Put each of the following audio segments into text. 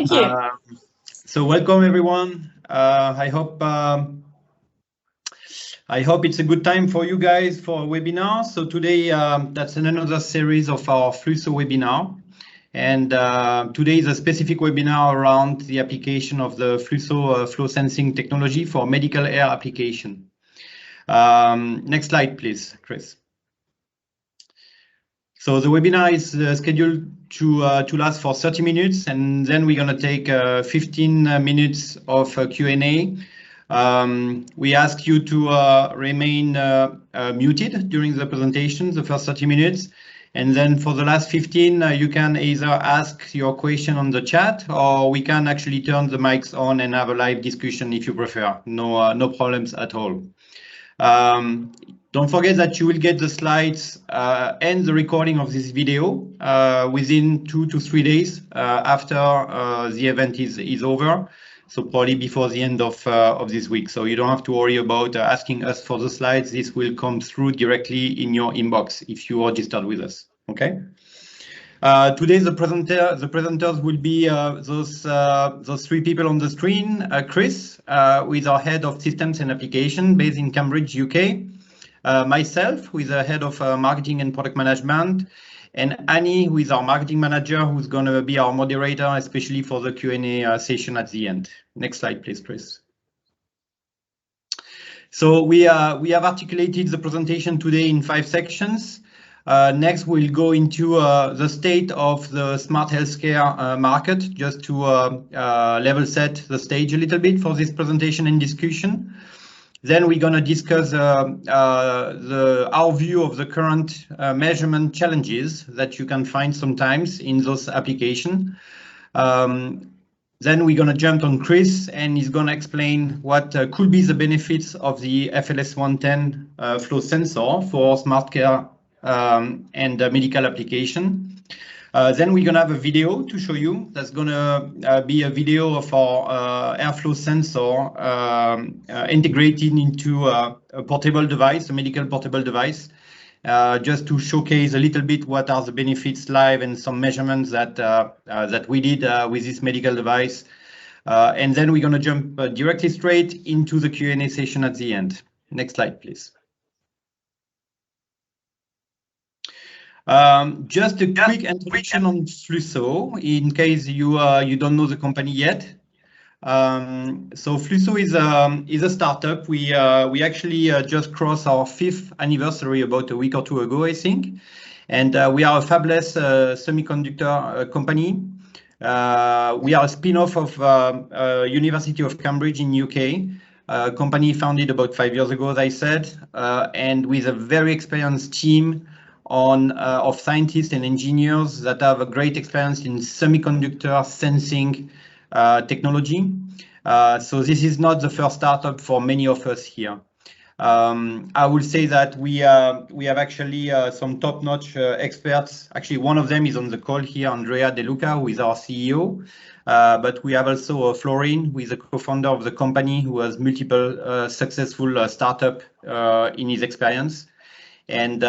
Thank you. So welcome everyone. I hope it's a good time for you guys for a webinar. So today that's another series of our FLSO webinar. And today is a specific webinar around the application of the FLSO flow sensing technology for medical air application. Next slide, please, Chris. So the webinar is scheduled to last for 30 minutes, and then we're going to take 15 minutes of Q&A. We ask you to remain muted during the presentation, the first 30 minutes. And then for the last 15, you can either ask your question on the chat, or we can actually turn the mics on and have a live discussion if you prefer. No problems at all. Don't forget that you will get the slides and the recording of this video within 2 to 3 days after the event is over. So probably before the end of this week. So you don't have to worry about asking us for the slides. This will come through directly in your inbox if you registered with us. Okay. Today the presenters will be those three people on the screen. Chris, who is our head of systems and application based in Cambridge, UK. Myself, who is the head of marketing and product management, and Annie, who is our marketing manager, who's going to be our moderator, especially for the Q&A session at the end. Next slide, please, Chris. So we have articulated the presentation today in 5 sections. Next, we'll go into the state of the smart healthcare market, just to level set the stage a little bit for this presentation and discussion. Then we're going to discuss our view of the current measurement challenges that you can find sometimes in those applications. Then we're going to jump on Chris, and he's going to explain what could be the benefits of the FLS110 flow sensor for smart care and medical application. Then we're going to have a video to show you. That's going to be a video of our airflow sensor integrated into a portable device, a medical portable device, just to showcase a little bit what are the benefits live and some measurements that we did with this medical device. And then we're going to jump directly straight into the Q&A session at the end. Next slide, please. Just a quick introduction on FLSO, in case you don't know the company yet. So FLSO is a startup. We actually just crossed our 5th anniversary about a week or 2 ago, I think. And we are a fabless semiconductor company. We are a spin-off of University of Cambridge in UK. A company founded about 5 years ago, as I said, and with a very experienced team of scientists and engineers that have a great experience in semiconductor sensing technology. So this is not the first startup for many of us here. I will say that we have actually some top-notch experts. Actually, one of them is on the call here, Andrea De Luca, who is our CEO. But we have also Florin, who is a co-founder of the company, who has multiple successful startups in his experience. And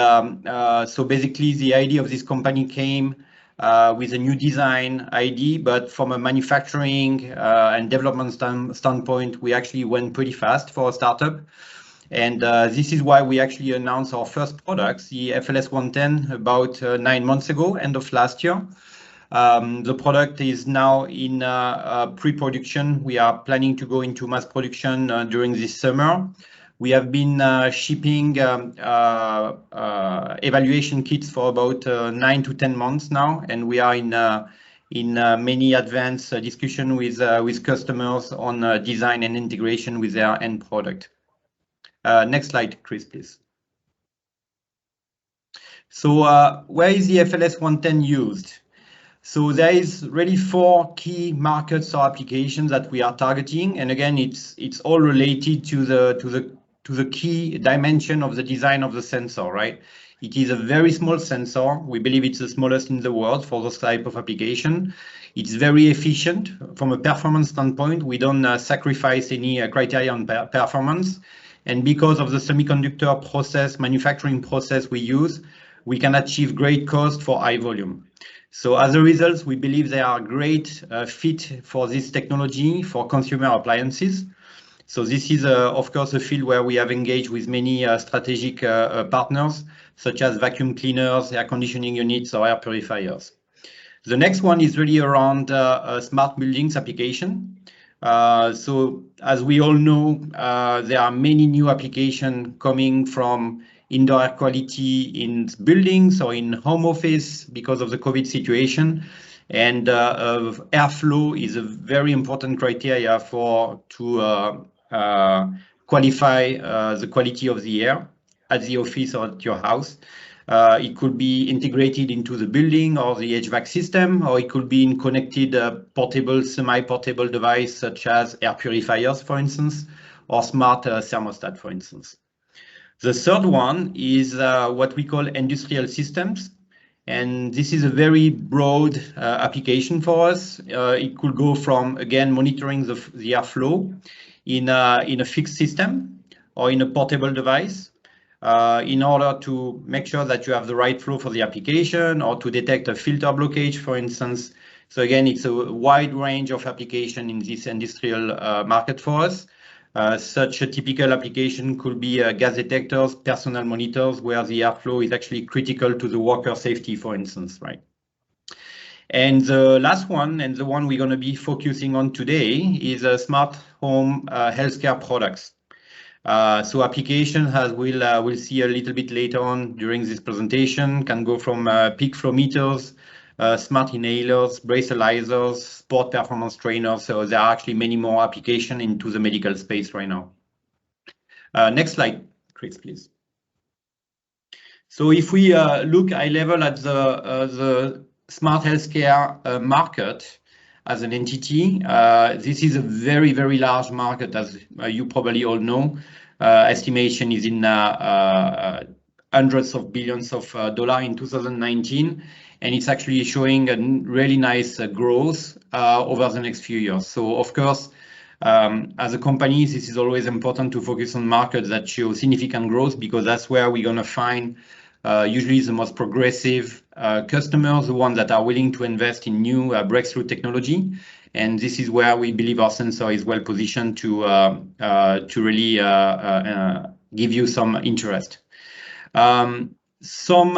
so basically the idea of this company came with a new design idea, but from a manufacturing and development standpoint, we actually went pretty fast for a startup. And this is why we actually announced our first products, the FLS110, about 9 months ago, end of last year. The product is now in pre-production. We are planning to go into mass production during this summer. We have been shipping evaluation kits for about 9 to 10 months now, and we are in many advanced discussion with customers on design and integration with their end product. Next slide, Chris, please. So where is the FLS110 used? So there is really 4 key markets or applications that we are targeting, and again, it's all related to the key dimension of the design of the sensor, right? It is a very small sensor. We believe it's the smallest in the world for this type of application. It's very efficient from a performance standpoint. We don't sacrifice any criteria on performance. And because of the semiconductor process, manufacturing process we use, we can achieve great cost for high volume. So as a result, we believe they are a great fit for this technology for consumer appliances. So this is, of course, a field where we have engaged with many strategic partners, such as vacuum cleaners, air conditioning units, or air purifiers. The next one is really around smart buildings application. So as we all know, there are many new applications coming from indoor air quality in buildings or in home office because of the COVID situation. And airflow is a very important criteria to qualify the quality of the air at the office or at your house. It could be integrated into the building or the HVAC system, or it could be in connected portable, semi-portable device such as air purifiers, for instance, or smart thermostat, for instance. The third one is what we call industrial systems. And this is a very broad application for us. It could go from, again, monitoring the airflow in a fixed system or in a portable device in order to make sure that you have the right flow for the application or to detect a filter blockage, for instance. So again, it's a wide range of application in this industrial market for us. Such a typical application could be gas detectors, personal monitors, where the airflow is actually critical to the worker safety, for instance, right? And the last one, and the one we're going to be focusing on today, is smart home healthcare products. So application, as we'll see a little bit later on during this presentation, can go from peak flow meters, smart inhalers, breathalyzers, sport performance trainers. So there are actually many more applications into the medical space right now. Next slide, Chris, please. So if we look high level at the smart healthcare market as an entity, this is a very, very large market, as you probably all know. Estimation is in hundreds of billions of dollars in 2019, and it's actually showing a really nice growth over the next few years. So of course, as a company, this is always important to focus on markets that show significant growth, because that's where we're going to find usually the most progressive customers, the ones that are willing to invest in new breakthrough technology. And this is where we believe our sensor is well positioned to really give you some interest. Some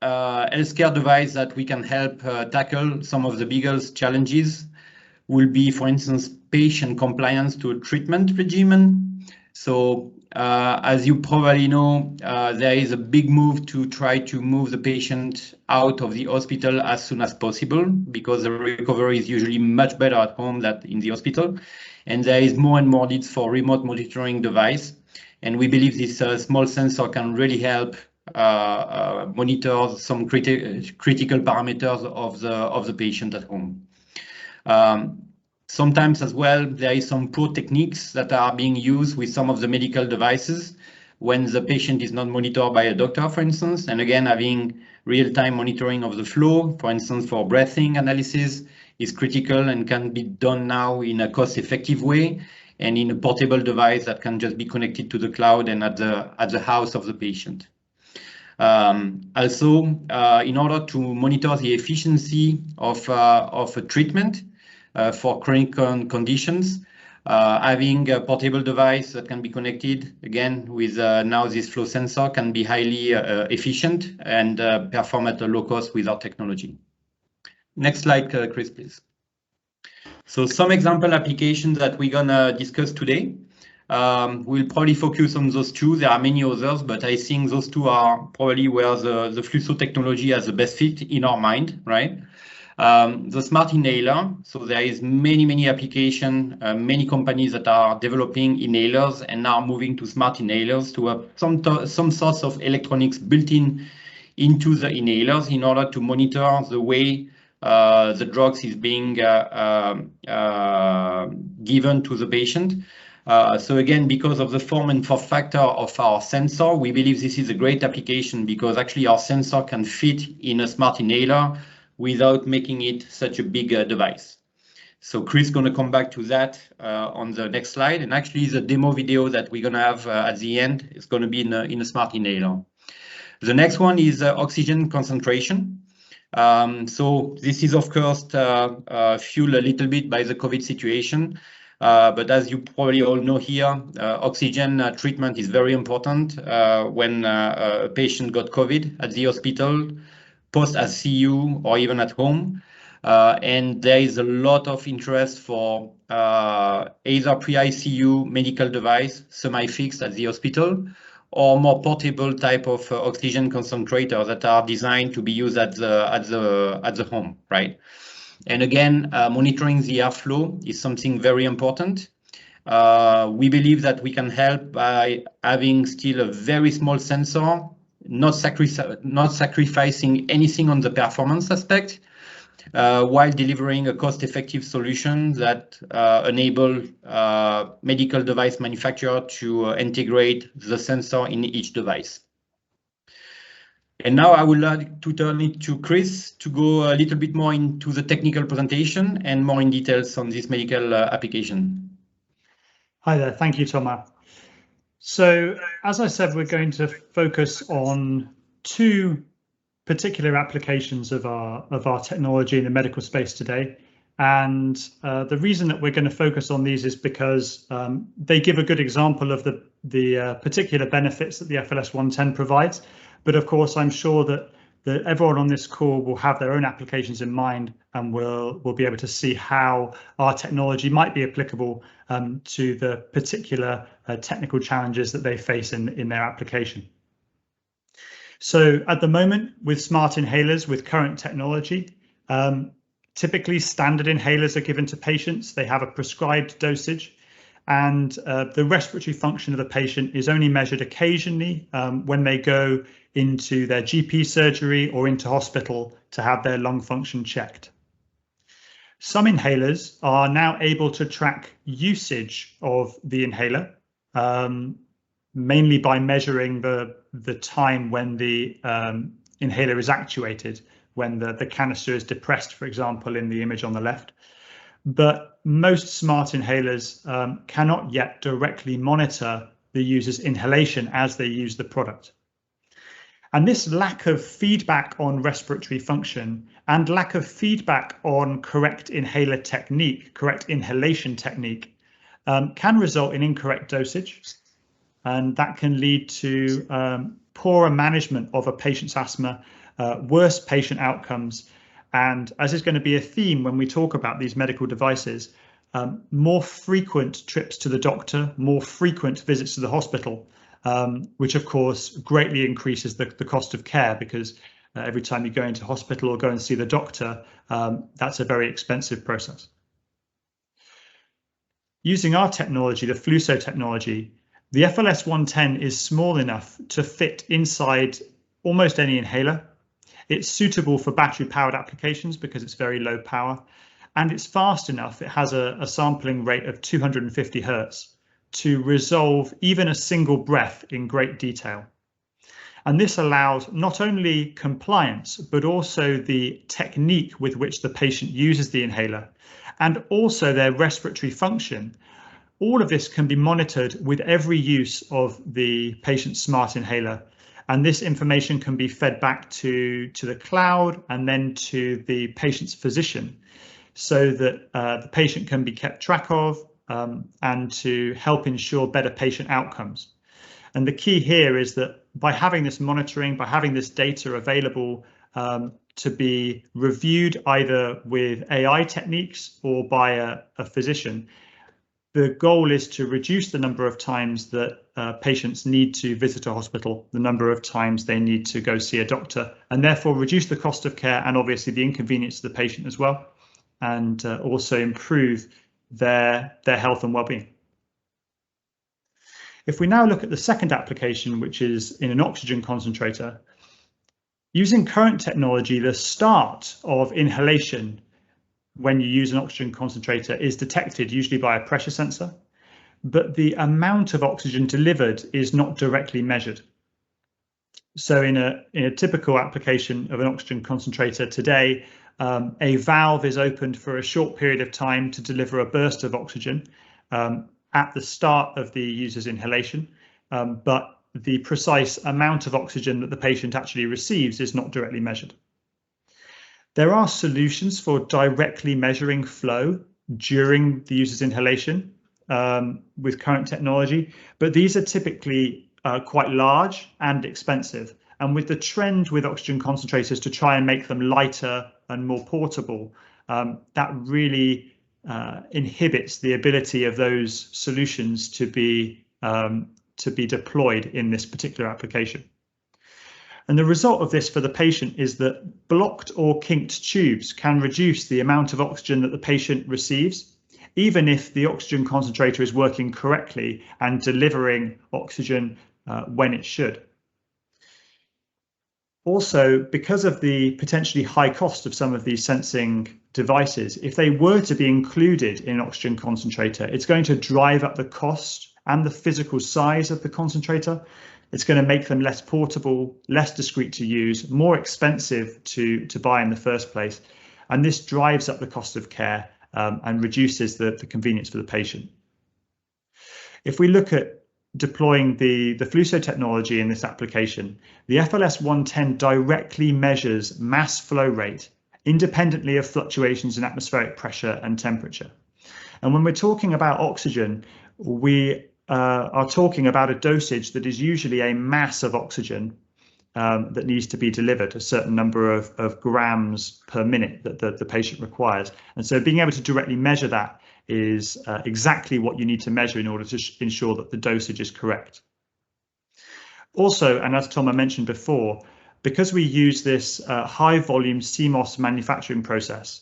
healthcare device that we can help tackle some of the biggest challenges will be, for instance, patient compliance to a treatment regimen. So as you probably know, there is a big move to try to move the patient out of the hospital as soon as possible, because the recovery is usually much better at home than in the hospital. And there is more and more needs for remote monitoring device. And we believe this small sensor can really help monitor some critical parameters of the patient at home. Sometimes as well, there is some poor techniques that are being used with some of the medical devices when the patient is not monitored by a doctor, for instance. And again, having real-time monitoring of the flow, for instance, for breathing analysis, is critical and can be done now in a cost-effective way and in a portable device that can just be connected to the cloud and at the house of the patient. Also, in order to monitor the efficiency of a treatment, for chronic conditions, having a portable device that can be connected, again, with now this flow sensor can be highly efficient and perform at a low cost with our technology. Next slide, Chris, please. So some example applications that we're gonna discuss today. We'll probably focus on those two. There are many others, but I think those two are probably where the Flusso technology has the best fit in our mind, right? The smart inhaler, so there is many applications, many companies that are developing inhalers and now moving to smart inhalers to have some sorts of electronics built into the inhalers in order to monitor the way the drugs is being given to the patient. So again, because of the form and form factor of our sensor, we believe this is a great application, because actually our sensor can fit in a smart inhaler without making it such a big device. So Chris is going to come back to that on the next slide. And actually the demo video that we're going to have at the end is going to be in a smart inhaler. The next one is oxygen concentration. So this is, of course, fueled a little bit by the COVID situation. But as you probably all know here, oxygen treatment is very important when a patient got COVID at the hospital, post-ICU, or even at home. And there is a lot of interest for either pre-ICU medical device, semi-fixed at the hospital, or more portable type of oxygen concentrator that are designed to be used at the home, right? And again, monitoring the airflow is something very important. We believe that we can help by having still a very small sensor, not sacrificing anything on the performance aspect, while delivering a cost-effective solution that enable medical device manufacturer to integrate the sensor in each device. And now I would like to turn it to Chris to go a little bit more into the technical presentation and more in details on this medical application. Hi there, thank you, Thomas. So as I said, we're going to focus on two particular applications of our technology in the medical space today. And the reason that we're going to focus on these is because they give a good example of the particular benefits that the FLS110 provides. But of course, I'm sure that everyone on this call will have their own applications in mind, and will be able to see how our technology might be applicable to the particular technical challenges that they face in their application. So at the moment, with smart inhalers, with current technology, typically standard inhalers are given to patients. They have a prescribed dosage, and the respiratory function of the patient is only measured occasionally when they go into their GP surgery or into hospital to have their lung function checked. Some inhalers are now able to track usage of the inhaler, mainly by measuring the time when the inhaler is actuated, when the canister is depressed, for example, in the image on the left. But most smart inhalers cannot yet directly monitor the user's inhalation as they use the product. And this lack of feedback on respiratory function and lack of feedback on correct inhaler technique, correct inhalation technique, can result in incorrect dosage. And that can lead to poorer management of a patient's asthma, worse patient outcomes. And as is going to be a theme when we talk about these medical devices, more frequent trips to the doctor, more frequent visits to the hospital, which of course greatly increases the cost of care, because every time you go into hospital or go and see the doctor, that's a very expensive process. Using our technology, the FLUSO technology, the FLS110 is small enough to fit inside almost any inhaler. It's suitable for battery-powered applications because it's very low power, and it's fast enough. It has a sampling rate of 250 Hertz to resolve even a single breath in great detail. And this allows not only compliance, but also the technique with which the patient uses the inhaler, and also their respiratory function. All of this can be monitored with every use of the patient's smart inhaler. And this information can be fed back to the cloud and then to the patient's physician, so that the patient can be kept track of and to help ensure better patient outcomes. And the key here is that by having this monitoring, by having this data available to be reviewed either with AI techniques or by a physician, the goal is to reduce the number of times that patients need to visit a hospital, the number of times they need to go see a doctor, and therefore reduce the cost of care and obviously the inconvenience to the patient as well, and also improve their health and well-being. If we now look at the second application, which is in an oxygen concentrator, using current technology, the start of inhalation when you use an oxygen concentrator is detected usually by a pressure sensor, but the amount of oxygen delivered is not directly measured. So in a typical application of an oxygen concentrator today, a valve is opened for a short period of time to deliver a burst of oxygen at the start of the user's inhalation, but the precise amount of oxygen that the patient actually receives is not directly measured. There are solutions for directly measuring flow during the user's inhalation with current technology, but these are typically quite large and expensive. And with the trend with oxygen concentrators to try and make them lighter and more portable, that really inhibits the ability of those solutions to be deployed in this particular application. And the result of this for the patient is that blocked or kinked tubes can reduce the amount of oxygen that the patient receives, even if the oxygen concentrator is working correctly and delivering oxygen when it should. Also, because of the potentially high cost of some of these sensing devices, if they were to be included in an oxygen concentrator, it's going to drive up the cost and the physical size of the concentrator. It's going to make them less portable, less discreet to use, more expensive to buy in the first place. And this drives up the cost of care and reduces the convenience for the patient. If we look at deploying the FLUSO technology in this application, the FLS110 directly measures mass flow rate independently of fluctuations in atmospheric pressure and temperature. And when we're talking about oxygen, we are talking about a dosage that is usually a mass of oxygen that needs to be delivered, a certain number of grams per minute that the patient requires. And so being able to directly measure that is exactly what you need to measure in order to ensure that the dosage is correct. Also, and as Thomas mentioned before, because we use this high volume CMOS manufacturing process,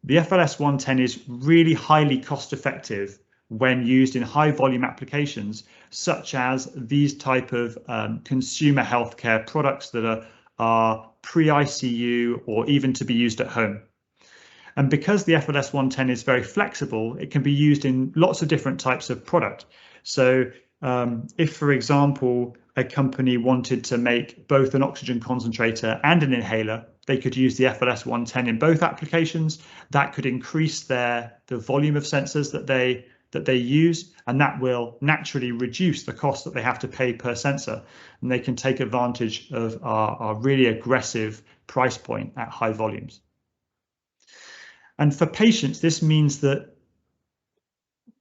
the FLS110 is really highly cost effective when used in high volume applications, such as these type of consumer healthcare products that are pre-ICU or even to be used at home. And because the FLS110 is very flexible, it can be used in lots of different types of product. So if, for example, a company wanted to make both an oxygen concentrator and an inhaler, they could use the FLS110 in both applications. That could increase the volume of sensors that they use, and that will naturally reduce the cost that they have to pay per sensor. And they can take advantage of our really aggressive price point at high volumes. And for patients, this means that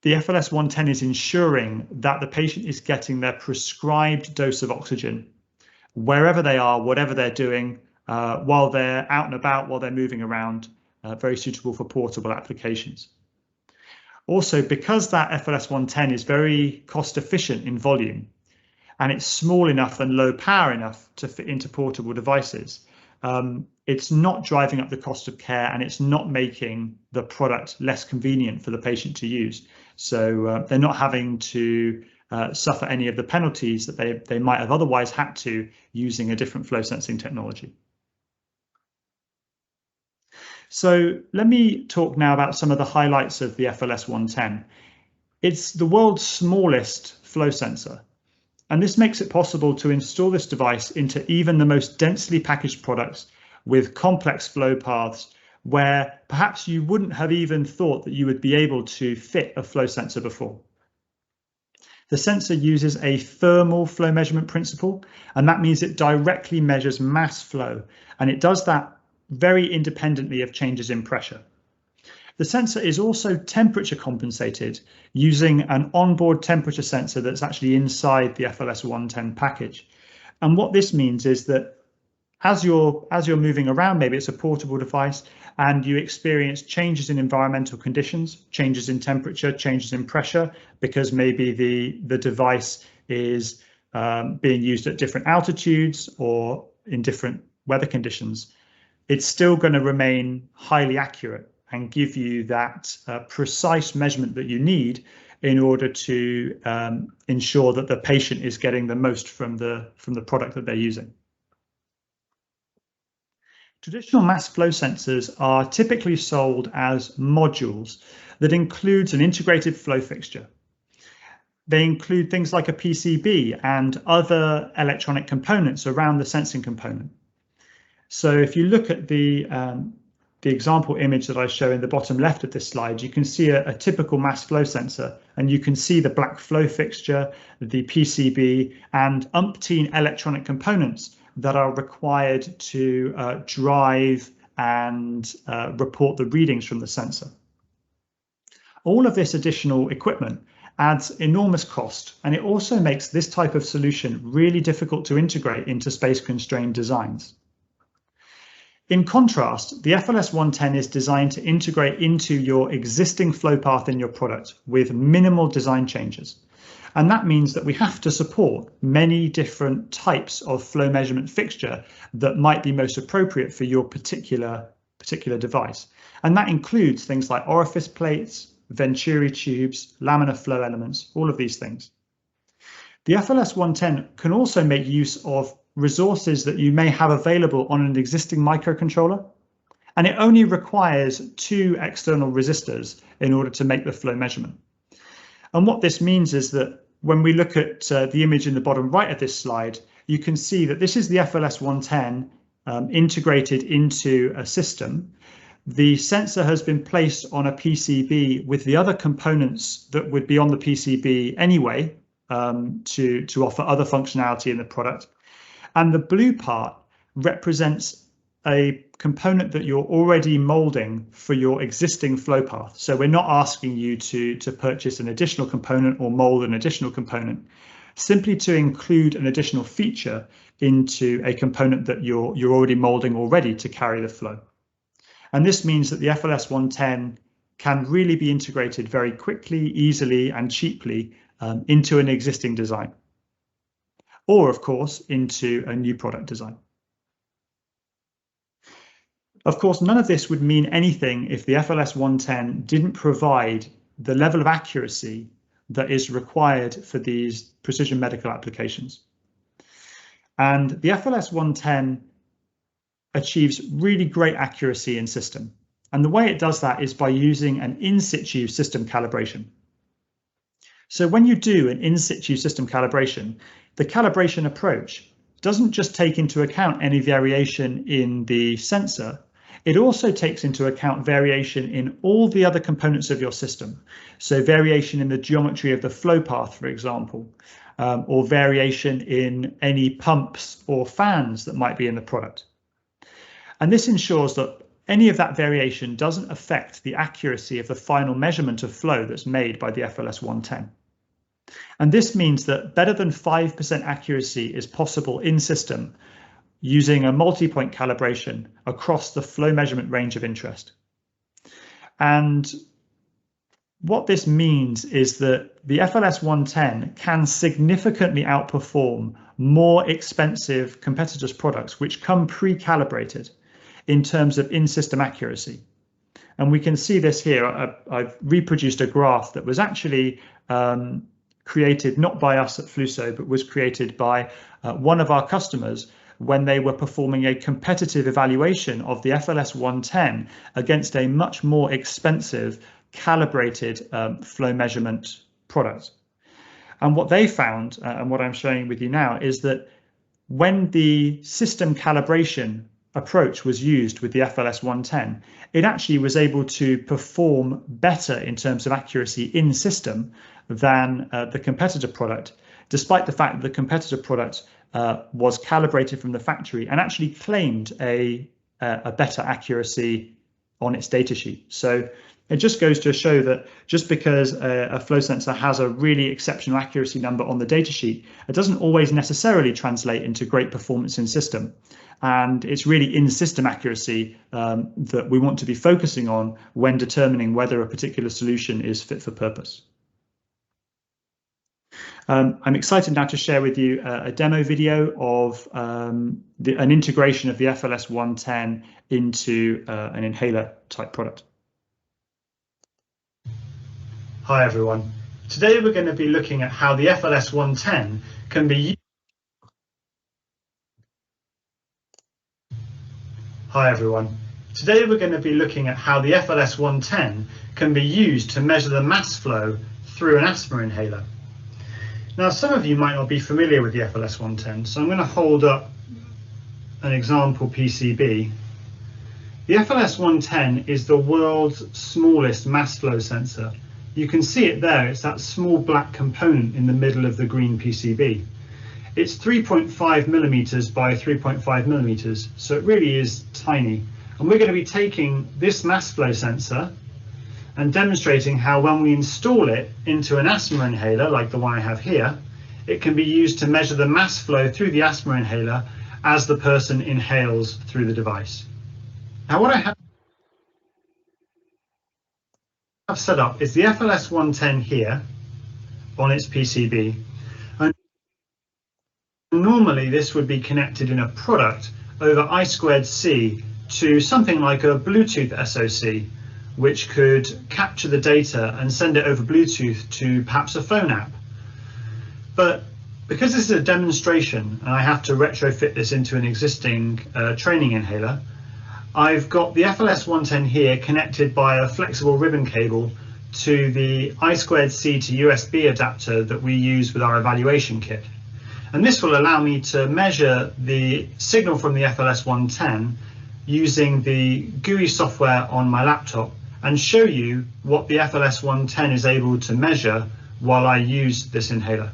the FLS110 is ensuring that the patient is getting their prescribed dose of oxygen wherever they are, whatever they're doing, while they're out and about, while they're moving around, very suitable for portable applications. Also, because that FLS110 is very cost efficient in volume, and it's small enough and low power enough to fit into portable devices, it's not driving up the cost of care, and it's not making the product less convenient for the patient to use. So they're not having to suffer any of the penalties that they might have otherwise had to using a different flow sensing technology. So let me talk now about some of the highlights of the FLS110. It's the world's smallest flow sensor, and this makes it possible to install this device into even the most densely packaged products with complex flow paths where perhaps you wouldn't have even thought that you would be able to fit a flow sensor before. The sensor uses a thermal flow measurement principle, and that means it directly measures mass flow, and it does that very independently of changes in pressure. The sensor is also temperature compensated using an onboard temperature sensor that's actually inside the FLS110 package. And what this means is that as you're moving around, maybe it's a portable device, and you experience changes in environmental conditions, changes in temperature, changes in pressure, because maybe the device is being used at different altitudes or in different weather conditions, it's still going to remain highly accurate and give you that precise measurement that you need in order to ensure that the patient is getting the most from the product that they're using. Traditional mass flow sensors are typically sold as modules that includes an integrated flow fixture. They include things like a PCB and other electronic components around the sensing component. So if you look at the example image that I show in the bottom left of this slide, you can see a typical mass flow sensor, and you can see the black flow fixture, the PCB, and umpteen electronic components that are required to drive and report the readings from the sensor. All of this additional equipment adds enormous cost, and it also makes this type of solution really difficult to integrate into space-constrained designs. In contrast, the FLS110 is designed to integrate into your existing flow path in your product with minimal design changes. And that means that we have to support many different types of flow measurement fixture that might be most appropriate for your particular device. And that includes things like orifice plates, venturi tubes, laminar flow elements, all of these things. The FLS110 can also make use of resources that you may have available on an existing microcontroller, and it only requires 2 external resistors in order to make the flow measurement. And what this means is that when we look at the image in the bottom right of this slide, you can see that this is the FLS110 integrated into a system. The sensor has been placed on a PCB with the other components that would be on the PCB anyway to offer other functionality in the product. And the blue part represents a component that you're already molding for your existing flow path. So we're not asking you to purchase an additional component or mold an additional component, simply to include an additional feature into a component that you're already molding already to carry the flow. And this means that the FLS110 can really be integrated very quickly, easily, and cheaply into an existing design, or of course, into a new product design. Of course, none of this would mean anything if the FLS110 didn't provide the level of accuracy that is required for these precision medical applications. And the FLS110 achieves really great accuracy in system. And the way it does that is by using an in situ system calibration. So when you do an in situ system calibration, the calibration approach doesn't just take into account any variation in the sensor, it also takes into account variation in all the other components of your system. So variation in the geometry of the flow path, for example, or variation in any pumps or fans that might be in the product. And this ensures that any of that variation doesn't affect the accuracy of the final measurement of flow that's made by the FLS110. And this means that better than 5% accuracy is possible in system using a multi-point calibration across the flow measurement range of interest. And what this means is that the FLS110 can significantly outperform more expensive competitors' products which come pre-calibrated in terms of in-system accuracy. And we can see this here. I've reproduced a graph that was actually created not by us at Fluso, but was created by one of our customers when they were performing a competitive evaluation of the FLS110 against a much more expensive calibrated flow measurement product. And what they found, and what I'm showing with you now, is that when the system calibration approach was used with the FLS110, it actually was able to perform better in terms of accuracy in system than the competitor product, despite the fact that the competitor product was calibrated from the factory and actually claimed a better accuracy on its datasheet. So it just goes to show that just because a flow sensor has a really exceptional accuracy number on the datasheet, it doesn't always necessarily translate into great performance in system. And it's really in system accuracy that we want to be focusing on when determining whether a particular solution is fit for purpose. I'm excited now to share with you a demo video of an integration of the FLS110 into an inhaler type product. Hi everyone. Today we're going to be looking at how the FLS110 can be used. Hi everyone. Today we're going to be looking at how the FLS110 can be used to measure the mass flow through an asthma inhaler. Now, some of you might not be familiar with the FLS110, so I'm going to hold up an example PCB. The FLS110 is the world's smallest mass flow sensor. You can see it there, it's that small black component in the middle of the green PCB. It's 3.5 millimeters by 3.5 millimeters, so it really is tiny. And we're going to be taking this mass flow sensor and demonstrating how when we install it into an asthma inhaler, like the one I have here, it can be used to measure the mass flow through the asthma inhaler as the person inhales through the device. Now what I have set up is the FLS110 here on its PCB. And normally this would be connected in a product over I2C to something like a Bluetooth SoC, which could capture the data and send it over Bluetooth to perhaps a phone app. But because this is a demonstration and I have to retrofit this into an existing training inhaler, I've got the FLS110 here connected by a flexible ribbon cable to the I2C to USB adapter that we use with our evaluation kit. And this will allow me to measure the signal from the FLS110 using the GUI software on my laptop and show you what the FLS110 is able to measure while I use this inhaler.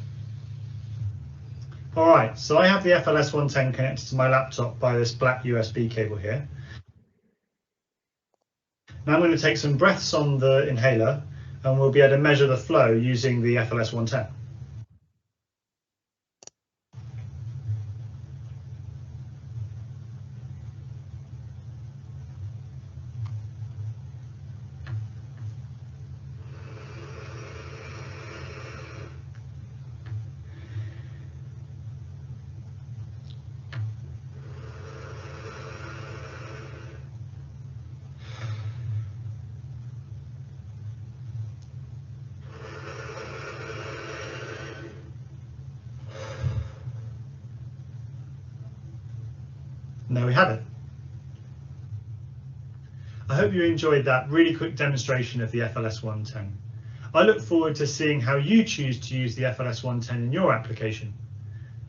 All right, so I have the FLS110 connected to my laptop by this black USB cable here. Now I'm going to take some breaths on the inhaler and we'll be able to measure the flow using the FLS110. And there we have it. I hope you enjoyed that really quick demonstration of the FLS110. I look forward to seeing how you choose to use the FLS110 in your application.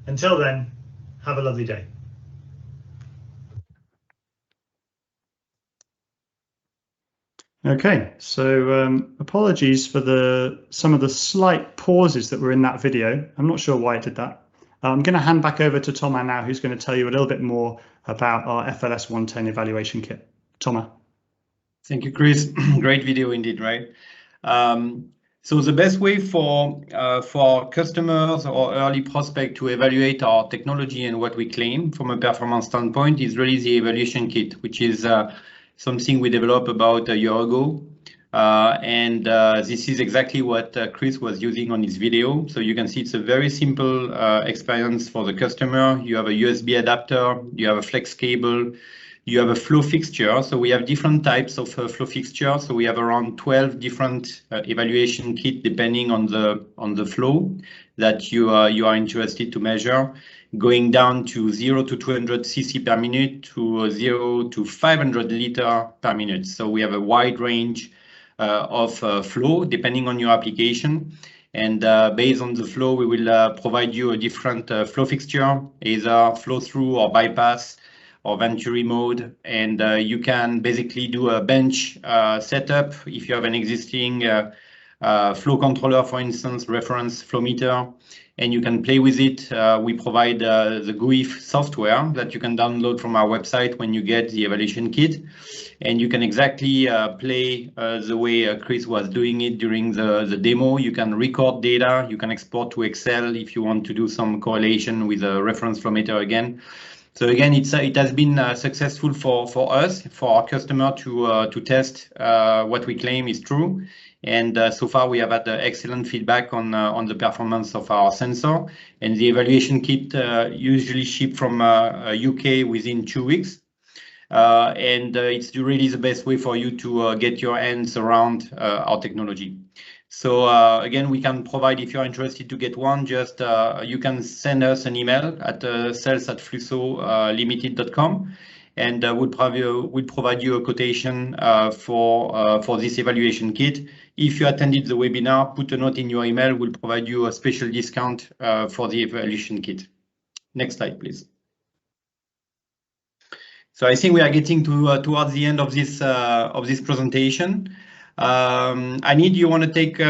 Until then, have a lovely day. Okay, so apologies for some of the slight pauses that were in that video. I'm not sure why it did that. I'm going to hand back over to Thomas now, who's going to tell you a little bit more about our FLS110 evaluation kit. Thomas. Thank you, Chris. Great video indeed, right? So the best way for customers or early prospects to evaluate our technology and what we claim from a performance standpoint is really the evaluation kit, which is something we developed about a year ago. This is exactly what Chris was using on his video. So you can see it's a very simple experience for the customer. You have a USB adapter, you have a flex cable, you have a flow fixture. So we have different types of flow fixture. So we have around 12 different evaluation kit depending on the flow that you are interested to measure, going down to 0 to 200 cc per minute to 0 to 500 liter per minute. So we have a wide range of flow depending on your application, and based on the flow we will provide you a different flow fixture, either flow through or bypass or Venturi mode, and you can basically do a bench setup if you have an existing flow controller, for instance, reference flow meter, and you can play with it. We provide the GUI software that you can download from our website when you get the evaluation kit, and you can exactly play the way Chris was doing it during the demo. You can record data, you can export to Excel if you want to do some correlation with a reference flow meter again. So again, it has been successful for us, for our customer to test what we claim is true. And so far we have had excellent feedback on the performance of our sensor. And the evaluation kit usually ship from UK within 2 weeks. It's really the best way for you to get your hands around our technology. So again, we can provide, if you're interested to get one, just you can send us an email at sales@flussolimited.com, and we'll provide you a quotation for this evaluation kit. If you attended the webinar, put a note in your email. We'll provide you a special discount for the evaluation kit. Next slide, please. So I think we are getting towards the end of this presentation. Anid, you want to take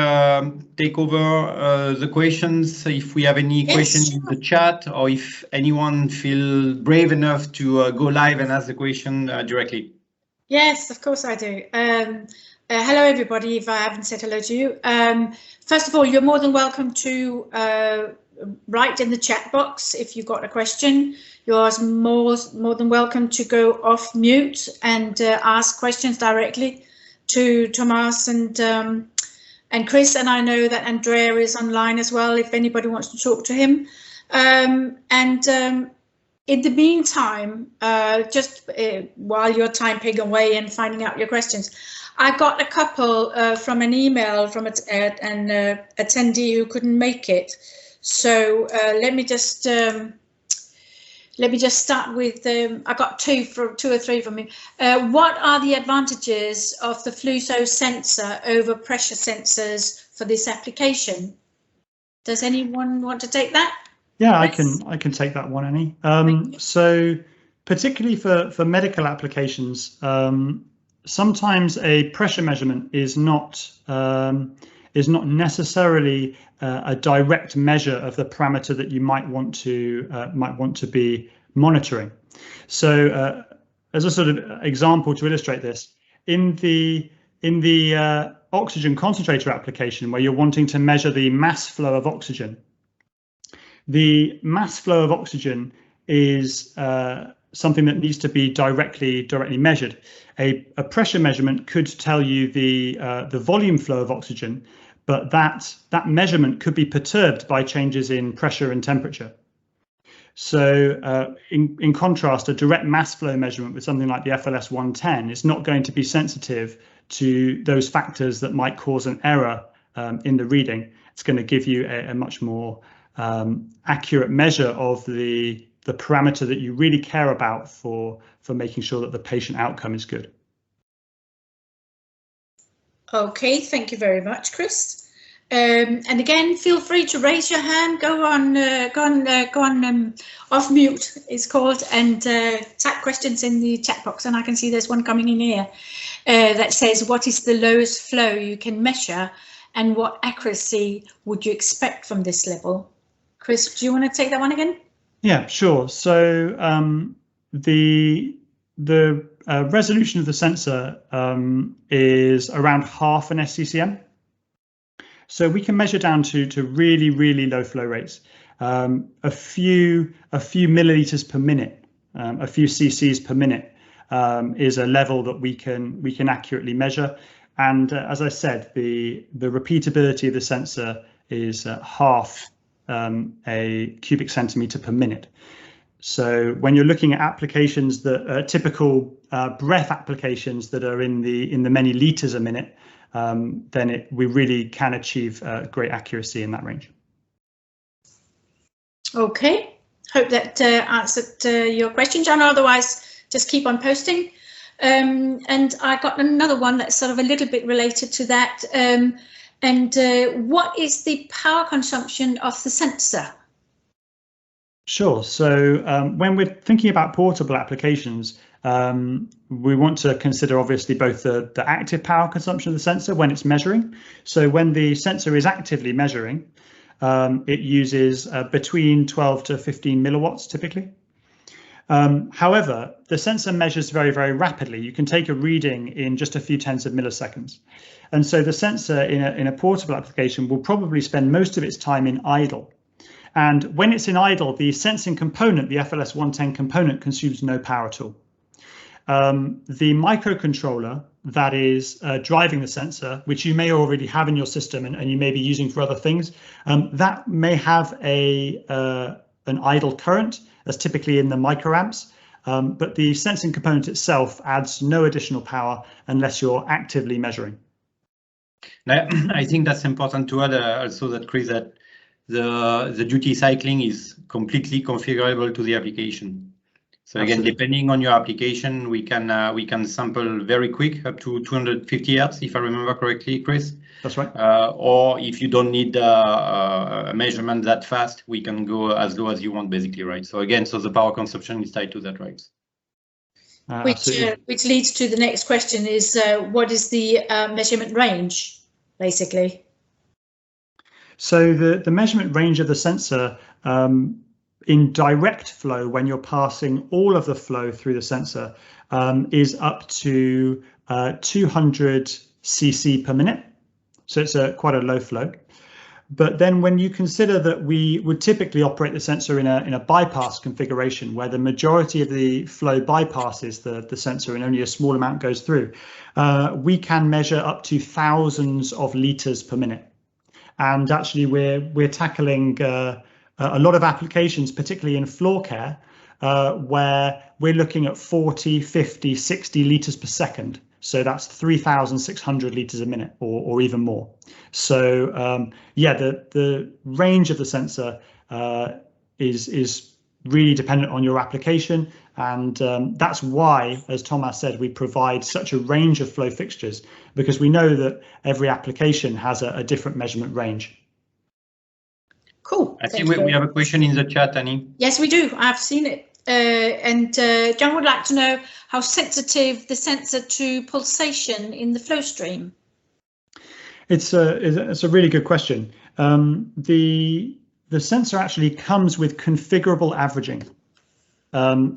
over the questions? If we have any questions in the chat, or if anyone feel brave enough to go live and ask the question directly. Yes, of course I do. Hello, everybody, if I haven't said hello to you. First of all, you're more than welcome to write in the chat box if you've got a question. You're more than welcome to go off mute and ask questions directly to Thomas and Chris. And I know that Andrea is online as well if anybody wants to talk to him. In the meantime, while you're typing away and finding out your questions, I got a couple from an email from an attendee who couldn't make it. So let me just start with. I got two or three from me. What are the advantages of the FLUSO sensor over pressure sensors for this application? Does anyone want to take that? Yeah, I can take that one, Annie. So particularly for medical applications, sometimes a pressure measurement is not necessarily a direct measure of the parameter that you might want to be monitoring. So as a sort of example to illustrate this, in the oxygen concentrator application, where you're wanting to measure the mass flow of oxygen, the mass flow of oxygen is something that needs to be directly measured. A pressure measurement could tell you the volume flow of oxygen, but that measurement could be perturbed by changes in pressure and temperature. So in contrast, a direct mass flow measurement with something like the FLS110 is not going to be sensitive to those factors that might cause an error in the reading. It's going to give you a much more accurate measure of the parameter that you really care about for making sure that the patient outcome is good. Okay, thank you very much, Chris. And again, feel free to raise your hand. Go on off mute, it's called, and type questions in the chat box. And I can see there's one coming in here that says, "What is the lowest flow you can measure, and what accuracy would you expect from this level?" Chris, do you want to take that one again? Yeah, sure. So the resolution of the sensor is around half an SCCM. So we can measure down to really, really low flow rates. A few milliliters per minute, a few cc's per minute is a level that we can accurately measure. And as I said, the repeatability of the sensor is half a cubic centimeter per minute. So when you're looking at applications that are typical breath applications that are in the many liters a minute, then we really can achieve great accuracy in that range. Okay, hope that answered your question, John. Otherwise, just keep on posting. And I got another one that's sort of a little bit related to that. What is the power consumption of the sensor? Sure. So when we're thinking about portable applications, we want to consider obviously both the active power consumption of the sensor when it's measuring. So when the sensor is actively measuring, it uses between 12 to 15 milliwatts typically. However, the sensor measures very, very rapidly. You can take a reading in just a few tenths of milliseconds. And so the sensor in a portable application will probably spend most of its time in idle. And when it's in idle, the sensing component, the FLS110 component, consumes no power at all. The microcontroller that is driving the sensor, which you may already have in your system and you may be using for other things, that may have an idle current that's typically in the microamps, but the sensing component itself adds no additional power unless you're actively measuring. Now, I think that's important to add also that, Chris, that the duty cycling is completely configurable to the application. So again, Absolutely. Depending on your application, we can sample very quick up to 250 Hertz, if I remember correctly, Chris. That's right. Or if you don't need a measurement that fast, we can go as low as you want, basically, right? So again, so the power consumption is tied to that, right? Which leads to the next question is what is the measurement range, basically? So the measurement range of the sensor in direct flow, when you're passing all of the flow through the sensor, is up to 200 cc per minute. So it's quite a low flow. But then when you consider that we would typically operate the sensor in a bypass configuration, where the majority of the flow bypasses the sensor and only a small amount goes through, we can measure up to thousands of liters per minute. And actually we're tackling a lot of applications, particularly in floor care, where we're looking at 40, 50, 60 liters per second. So that's 3,600 liters a minute or even more. So yeah, the range of the sensor is really dependent on your application. And that's why, as Thomas said, we provide such a range of flow fixtures, because we know that every application has a different measurement range. Cool. I think we have a question in the chat, Annie. Yes, we do. I've seen it. And John would like to know how sensitive the sensor to pulsation in the flow stream. It's a really good question. The sensor actually comes with configurable averaging.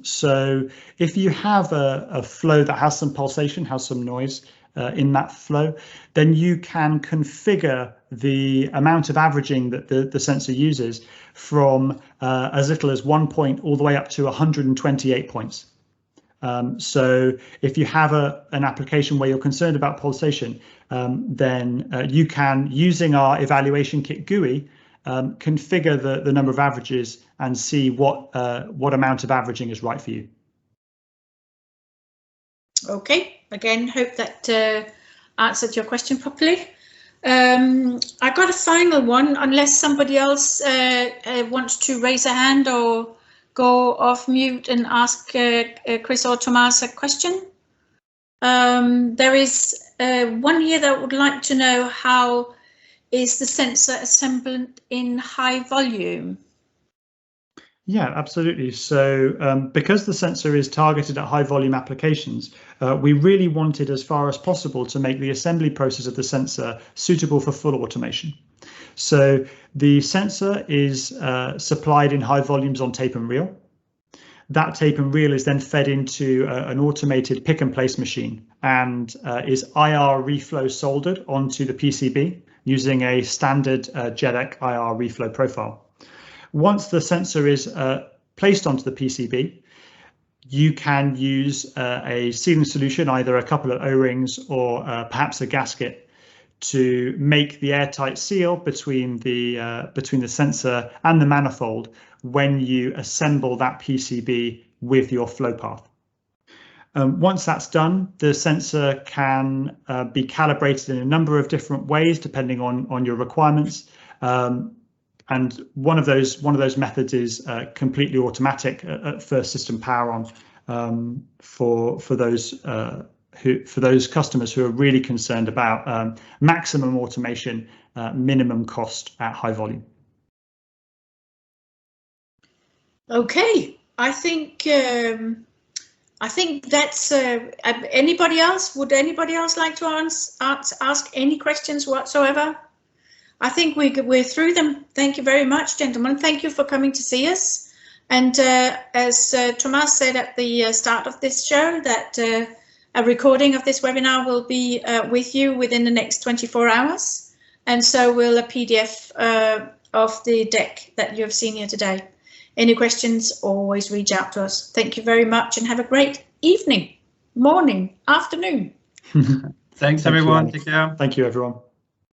So if you have a flow that has some pulsation, has some noise in that flow, then you can configure the amount of averaging that the sensor uses from as little as 1 point all the way up to 128 points. So if you have an application where you're concerned about pulsation, then you can, using our evaluation kit GUI, configure the number of averages and see what amount of averaging is right for you. Okay, again, hope that answered your question properly. I got a final one, unless somebody else wants to raise a hand or go off mute and ask Chris or Thomas a question. There is one here that would like to know, how is the sensor assembled in high volume? Yeah, absolutely. So because the sensor is targeted at high volume applications, we really wanted, as far as possible, to make the assembly process of the sensor suitable for full automation. So the sensor is supplied in high volumes on tape and reel. That tape and reel is then fed into an automated pick and place machine and is IR reflow soldered onto the PCB using a standard JEDEC IR reflow profile. Once the sensor is placed onto the PCB, you can use a sealing solution, either a couple of O-rings or perhaps a gasket, to make the airtight seal between the sensor and the manifold when you assemble that PCB with your flow path. Once that's done, the sensor can be calibrated in a number of different ways depending on your requirements. And one of those methods is completely automatic at first system power on for those customers who are really concerned about maximum automation, minimum cost at high volume. Okay, I think that's anybody else? Would anybody else like to ask any questions whatsoever? I think we're through them. Thank you very much, gentlemen. Thank you for coming to see us. And as Thomas said at the start of this show, that a recording of this webinar will be with you within the next 24 hours. And so will a PDF of the deck that you have seen here today. Any questions, always reach out to us. Thank you very much and have a great evening, morning, afternoon. Thanks, everyone. Take care. Thank you, everyone.